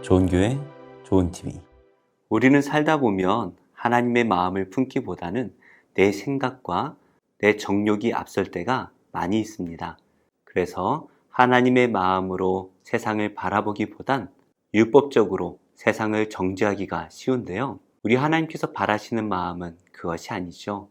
좋은 교회, 좋은 TV. 우리는 살다 보면 하나님의 마음을 품기보다는 내 생각과 내 정욕이 앞설 때가 많이 있습니다. 그래서 하나님의 마음으로 세상을 바라보기보단 율법적으로 세상을 정죄하기가 쉬운데요. 우리 하나님께서 바라시는 마음은 그것이 아니죠.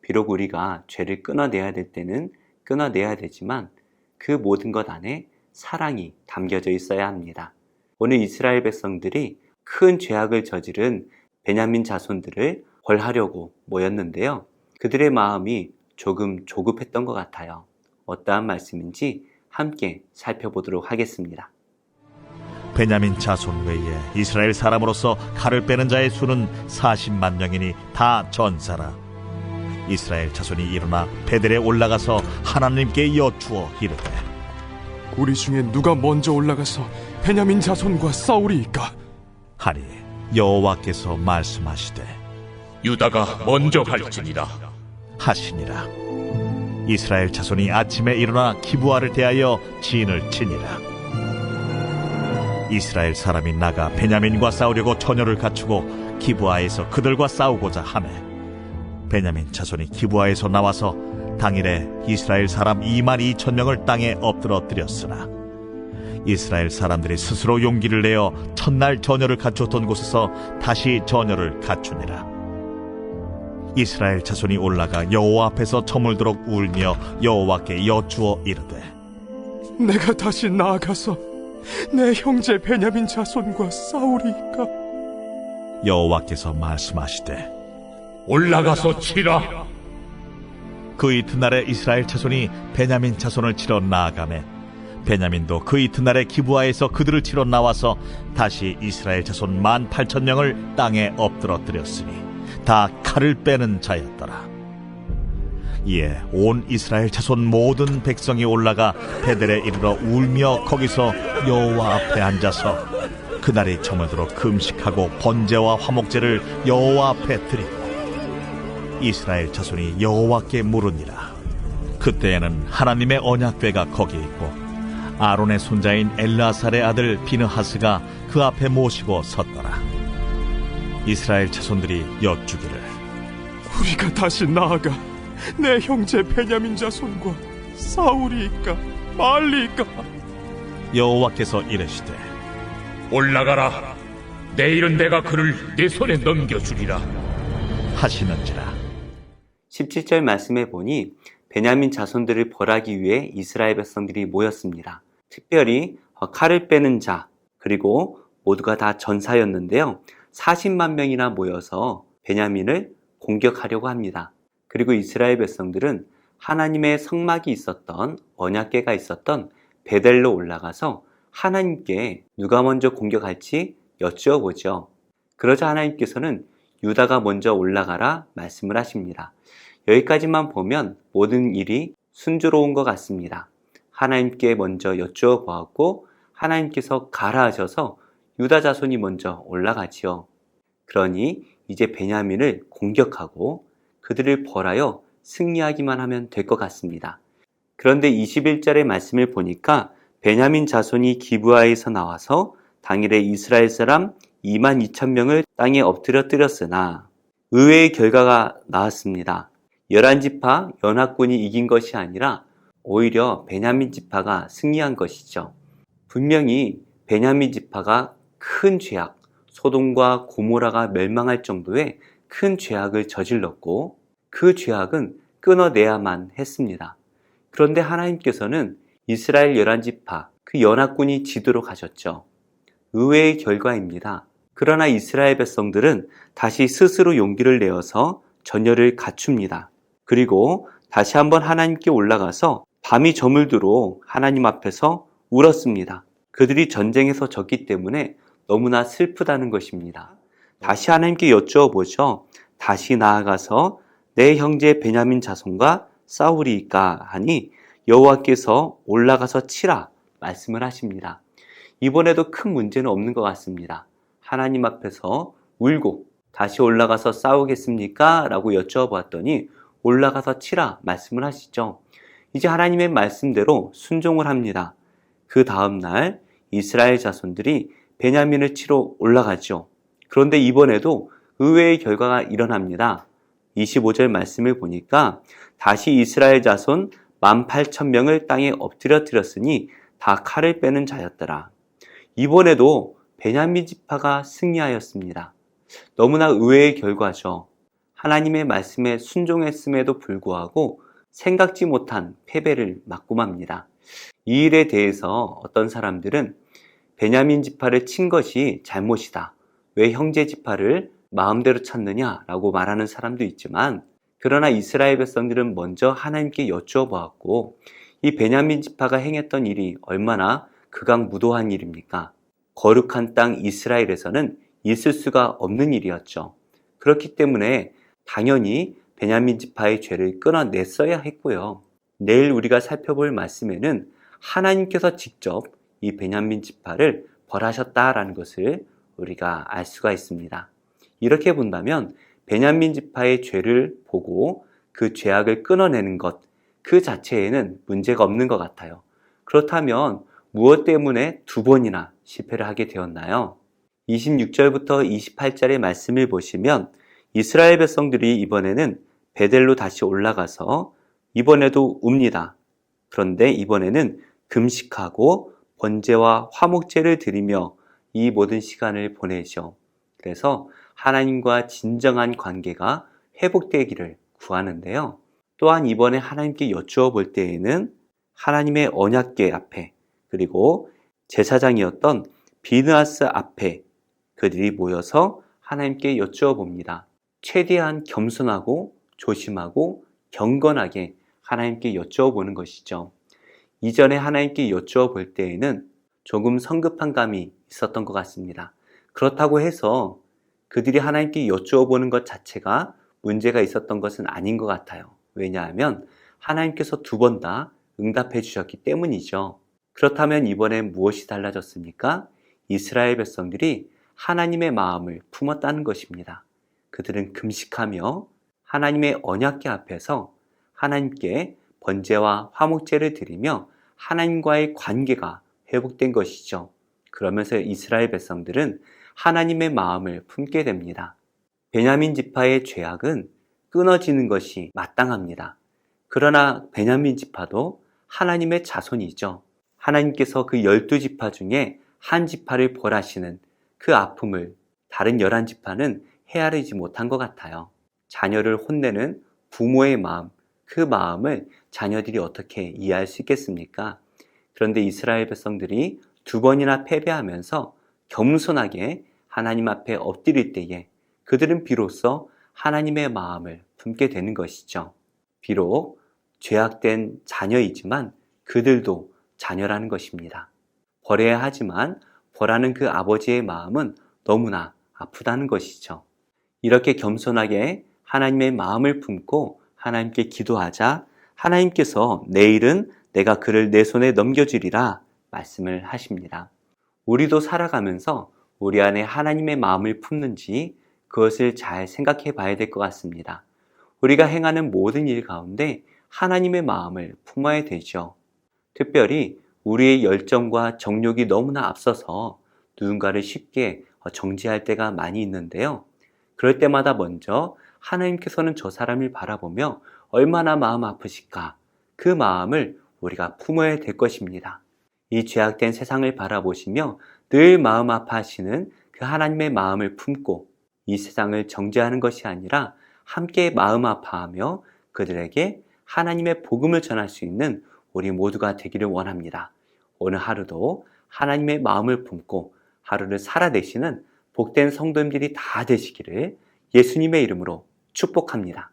비록 우리가 죄를 끊어내야 될 때는 끊어내야 되지만 그 모든 것 안에 사랑이 담겨져 있어야 합니다. 오늘 이스라엘 백성들이 큰 죄악을 저지른 베냐민 자손들을 벌하려고 모였는데요. 그들의 마음이 조금 조급했던 것 같아요. 어떠한 말씀인지 함께 살펴보도록 하겠습니다. 베냐민 자손 외에 이스라엘 사람으로서 칼을 빼는 자의 수는 40만 명이니 다 전사라. 이스라엘 자손이 일어나 베델에 올라가서 하나님께 여쭈어 이르되 우리 중에 누가 먼저 올라가서 베냐민 자손과 싸우리이까? 하니 여호와께서 말씀하시되 유다가 먼저 갈지니라 하시니라. 이스라엘 자손이 아침에 일어나 기브아를 대하여 진을 치니라. 이스라엘 사람이 나가 베냐민과 싸우려고 전열을 갖추고 기브아에서 그들과 싸우고자 하매 베냐민 자손이 기브아에서 나와서 당일에 이스라엘 사람 22,000명을 땅에 엎드러뜨렸으나 이스라엘 사람들이 스스로 용기를 내어 첫날 전열을 갖추었던 곳에서 다시 전열을 갖추니라. 이스라엘 자손이 올라가 여호와 앞에서 저물도록 울며 여호와께 여쭈어 이르되 내가 다시 나아가서 내 형제 베냐민 자손과 싸우리이까? 여호와께서 말씀하시되 올라가서 치라. 그 이튿날에 이스라엘 자손이 베냐민 자손을 치러 나아가매 베냐민도 그 이튿날에 기브아에서 그들을 치러 나와서 다시 이스라엘 자손 18,000명을 땅에 엎드러뜨렸으니 다 칼을 빼는 자였더라. 이에 온 이스라엘 자손 모든 백성이 올라가 베델에 이르러 울며 거기서 여호와 앞에 앉아서 그날이 저물도록 금식하고 번제와 화목제를 여호와 앞에 드리고 이스라엘 자손이 여호와께 물으니라. 그때에는 하나님의 언약궤가 거기 있고 아론의 손자인 엘르아살의 아들 비느하스가 그 앞에 모시고 섰더라. 이스라엘 자손들이 여쭈기를 우리가 다시 나아가 내 형제 베냐민 자손과 싸우리이까 말리이까? 여호와께서 이르시되 올라가라. 내일은 내가 그를 내 손에 넘겨주리라 하시는지라. 17절 말씀에 보니 베냐민 자손들을 벌하기 위해 이스라엘 백성들이 모였습니다. 특별히 칼을 빼는 자 그리고 모두가 다 전사였는데요. 40만 명이나 모여서 베냐민을 공격하려고 합니다. 그리고 이스라엘 백성들은 하나님의 성막이 있었던 언약궤가 있었던 베델로 올라가서 하나님께 누가 먼저 공격할지 여쭈어 보죠. 그러자 하나님께서는 유다가 먼저 올라가라 말씀을 하십니다. 여기까지만 보면 모든 일이 순조로운 것 같습니다. 하나님께 먼저 여쭈어 보았고 하나님께서 가라 하셔서 유다 자손이 먼저 올라가지요. 그러니 이제 베냐민을 공격하고 그들을 벌하여 승리하기만 하면 될 것 같습니다. 그런데 21절의 말씀을 보니까 베냐민 자손이 기브아에서 나와서 당일에 이스라엘 사람 22,000명을 땅에 엎드려뜨렸으나 의외의 결과가 나왔습니다. 11지파 연합군이 이긴 것이 아니라 오히려 베냐민 지파가 승리한 것이죠. 분명히 베냐민 지파가 큰 죄악, 소돔과 고모라가 멸망할 정도의 큰 죄악을 저질렀고 그 죄악은 끊어내야만 했습니다. 그런데 하나님께서는 이스라엘 11지파, 그 연합군이 지도록 하셨죠. 의외의 결과입니다. 그러나 이스라엘 백성들은 다시 스스로 용기를 내어서 전열을 갖춥니다. 그리고 다시 한번 하나님께 올라가서 밤이 저물도록 하나님 앞에서 울었습니다. 그들이 전쟁에서 졌기 때문에 너무나 슬프다는 것입니다. 다시 하나님께 여쭈어 보죠. 다시 나아가서 내 형제 베냐민 자손과 싸우리이까 하니 여호와께서 올라가서 치라 말씀을 하십니다. 이번에도 큰 문제는 없는 것 같습니다. 하나님 앞에서 울고 다시 올라가서 싸우겠습니까? 라고 여쭈어 보았더니 올라가서 치라 말씀을 하시죠. 이제 하나님의 말씀대로 순종을 합니다. 그 다음 날 이스라엘 자손들이 베냐민을 치러 올라가죠. 그런데 이번에도 의외의 결과가 일어납니다. 25절 말씀을 보니까 다시 이스라엘 자손 18,000명을 땅에 엎드려 드렸으니 다 칼을 빼는 자였더라. 이번에도 베냐민 지파가 승리하였습니다. 너무나 의외의 결과죠. 하나님의 말씀에 순종했음에도 불구하고 생각지 못한 패배를 맞고 맙니다. 이 일에 대해서 어떤 사람들은 베냐민 지파를 친 것이 잘못이다. 왜 형제 지파를 마음대로 쳤느냐라고 말하는 사람도 있지만, 그러나 이스라엘 백성들은 먼저 하나님께 여쭈어 보았고, 이 베냐민 지파가 행했던 일이 얼마나 극악무도한 일입니까? 거룩한 땅 이스라엘에서는 있을 수가 없는 일이었죠. 그렇기 때문에 당연히 베냐민 지파의 죄를 끊어냈어야 했고요. 내일 우리가 살펴볼 말씀에는 하나님께서 직접 이 베냐민 지파를 벌하셨다라는 것을 우리가 알 수가 있습니다. 이렇게 본다면 베냐민 지파의 죄를 보고 그 죄악을 끊어내는 것, 그 자체에는 문제가 없는 것 같아요. 그렇다면 무엇 때문에 두 번이나 실패를 하게 되었나요? 26절부터 28절의 말씀을 보시면 이스라엘 백성들이 이번에는 베델로 다시 올라가서 이번에도 웁니다. 그런데 이번에는 금식하고 번제와 화목제를 드리며 이 모든 시간을 보내죠. 그래서 하나님과 진정한 관계가 회복되기를 구하는데요. 또한 이번에 하나님께 여쭈어 볼 때에는 하나님의 언약궤 앞에, 그리고 제사장이었던 비느하스 앞에 그들이 모여서 하나님께 여쭈어 봅니다. 최대한 겸손하고 조심하고 경건하게 하나님께 여쭈어 보는 것이죠. 이전에 하나님께 여쭈어 볼 때에는 조금 성급한 감이 있었던 것 같습니다. 그렇다고 해서 그들이 하나님께 여쭈어 보는 것 자체가 문제가 있었던 것은 아닌 것 같아요. 왜냐하면 하나님께서 두 번 다 응답해 주셨기 때문이죠. 그렇다면 이번엔 무엇이 달라졌습니까? 이스라엘 백성들이 하나님의 마음을 품었다는 것입니다. 그들은 금식하며 하나님의 언약궤 앞에서 하나님께 번제와 화목제를 드리며 하나님과의 관계가 회복된 것이죠. 그러면서 이스라엘 백성들은 하나님의 마음을 품게 됩니다. 베냐민 지파의 죄악은 끊어지는 것이 마땅합니다. 그러나 베냐민 지파도 하나님의 자손이죠. 하나님께서 그 12지파 중에 한 지파를 벌하시는 그 아픔을 다른 11지파는 헤아리지 못한 것 같아요. 자녀를 혼내는 부모의 마음, 그 마음을 자녀들이 어떻게 이해할 수 있겠습니까? 그런데 이스라엘 백성들이 두 번이나 패배하면서 겸손하게 하나님 앞에 엎드릴 때에 그들은 비로소 하나님의 마음을 품게 되는 것이죠. 비록 죄악된 자녀이지만 그들도 자녀라는 것입니다. 벌해야 하지만 벌하는 그 아버지의 마음은 너무나 아프다는 것이죠. 이렇게 겸손하게 하나님의 마음을 품고 하나님께 기도하자 하나님께서 내일은 내가 그를 내 손에 넘겨주리라 말씀을 하십니다. 우리도 살아가면서 우리 안에 하나님의 마음을 품는지 그것을 잘 생각해 봐야 될 것 같습니다. 우리가 행하는 모든 일 가운데 하나님의 마음을 품어야 되죠. 특별히 우리의 열정과 정욕이 너무나 앞서서 누군가를 쉽게 정죄할 때가 많이 있는데요. 그럴 때마다 먼저 하나님께서는 저 사람을 바라보며 얼마나 마음 아프실까? 그 마음을 우리가 품어야 될 것입니다. 이 죄악된 세상을 바라보시며 늘 마음 아파하시는 그 하나님의 마음을 품고 이 세상을 정죄하는 것이 아니라 함께 마음 아파하며 그들에게 하나님의 복음을 전할 수 있는 우리 모두가 되기를 원합니다. 오늘 하루도 하나님의 마음을 품고 하루를 살아내시는 복된 성도님들이 다 되시기를 예수님의 이름으로 축복합니다.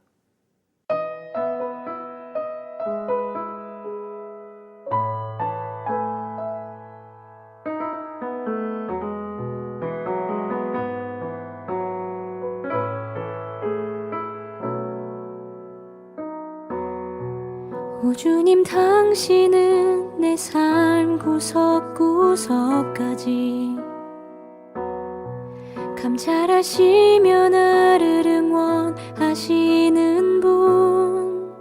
오 주님, 당신은 내 삶 구석구석까지 감찰하시며 나를 응원하시는 분,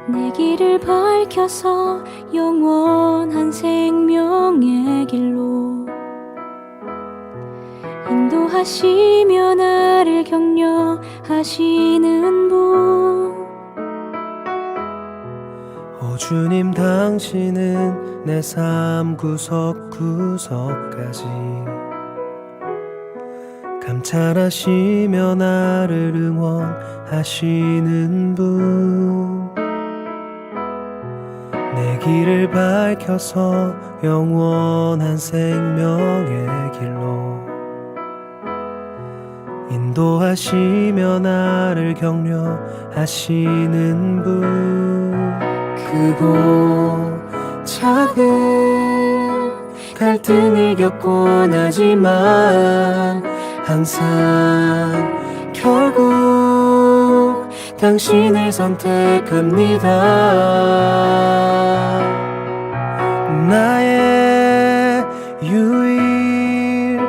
내 길을 길을 밝혀서 영원한 생명의 길로 인도하시며 나를 격려하시는 분. 오 주님, 당신은 내 삶 구석구석까지 감찰하시며 나를 응원하시는 분. 내 길을 밝혀서 영원한 생명의 길로 인도하시며 나를 격려하시는 분. 크고 작은 갈등을 겪곤 하지만 항상 결국 당신을 선택합니다. 나의 유일한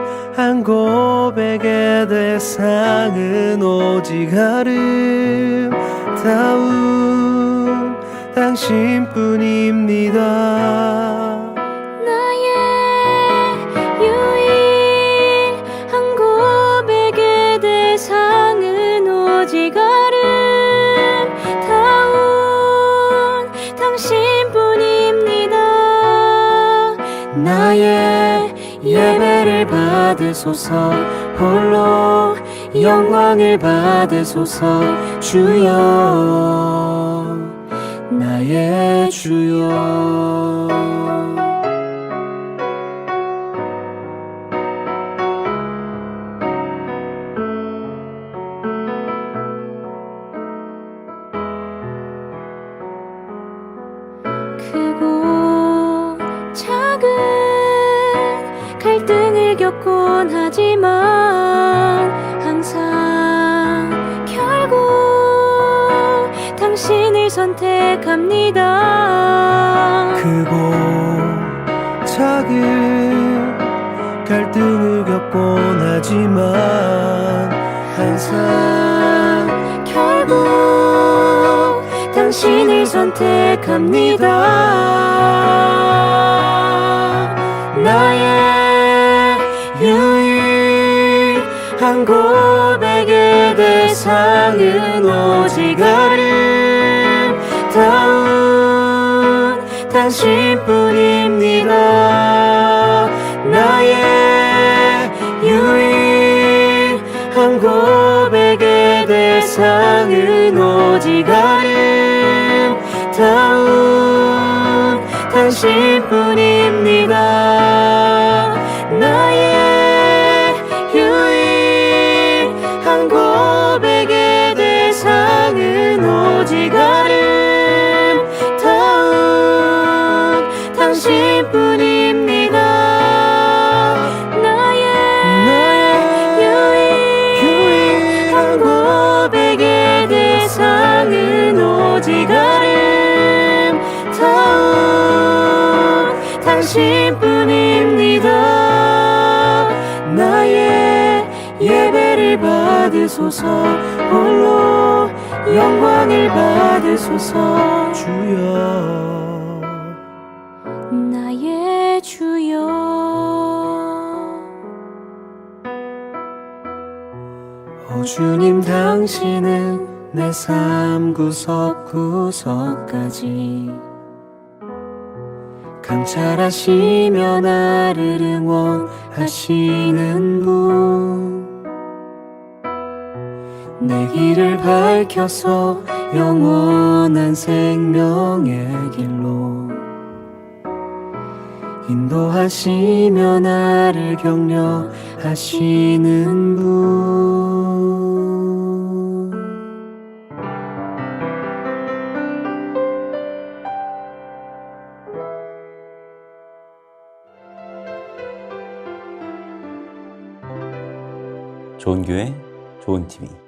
고백의 대상은 오직 아름다운 당신뿐입니다. 나의 유일한 고백의 대상은 오직 아름다운 당신뿐입니다. 나의 예배를 받으소서, 홀로 영광을 받으소서. 주여, 나의 주여. 크고 작은 갈등을 겪곤 하지만 항상 결국 당신을 선택합니다. 크고 작은 갈등을 겪곤 하지만 항상 결국 당신을 선택합니다. 나의 유일한 고백의 대상은 오직 아름다운 당신뿐입니다. 나의 유일한 고백의 대상은 오직 아름다운 당신뿐입니다. 나의 유일한 고백의 대상은 오직 아름다운 당신뿐입니다. 나의 유일한 고백의 대상은 오직 아름다운 당신뿐입니다. 나의 예배를 받으소서, 홀로 영광을 받으소서. 주여, 나의 주여. 오 주님, 당신은 내 삶 구석구석까지 감찰하시며 나를 응원하시는 분. 내 길을 밝혀서 영원한 생명의 길로 인도하시며 나를 격려하시는 분. 좋은 교회, 좋은 TV.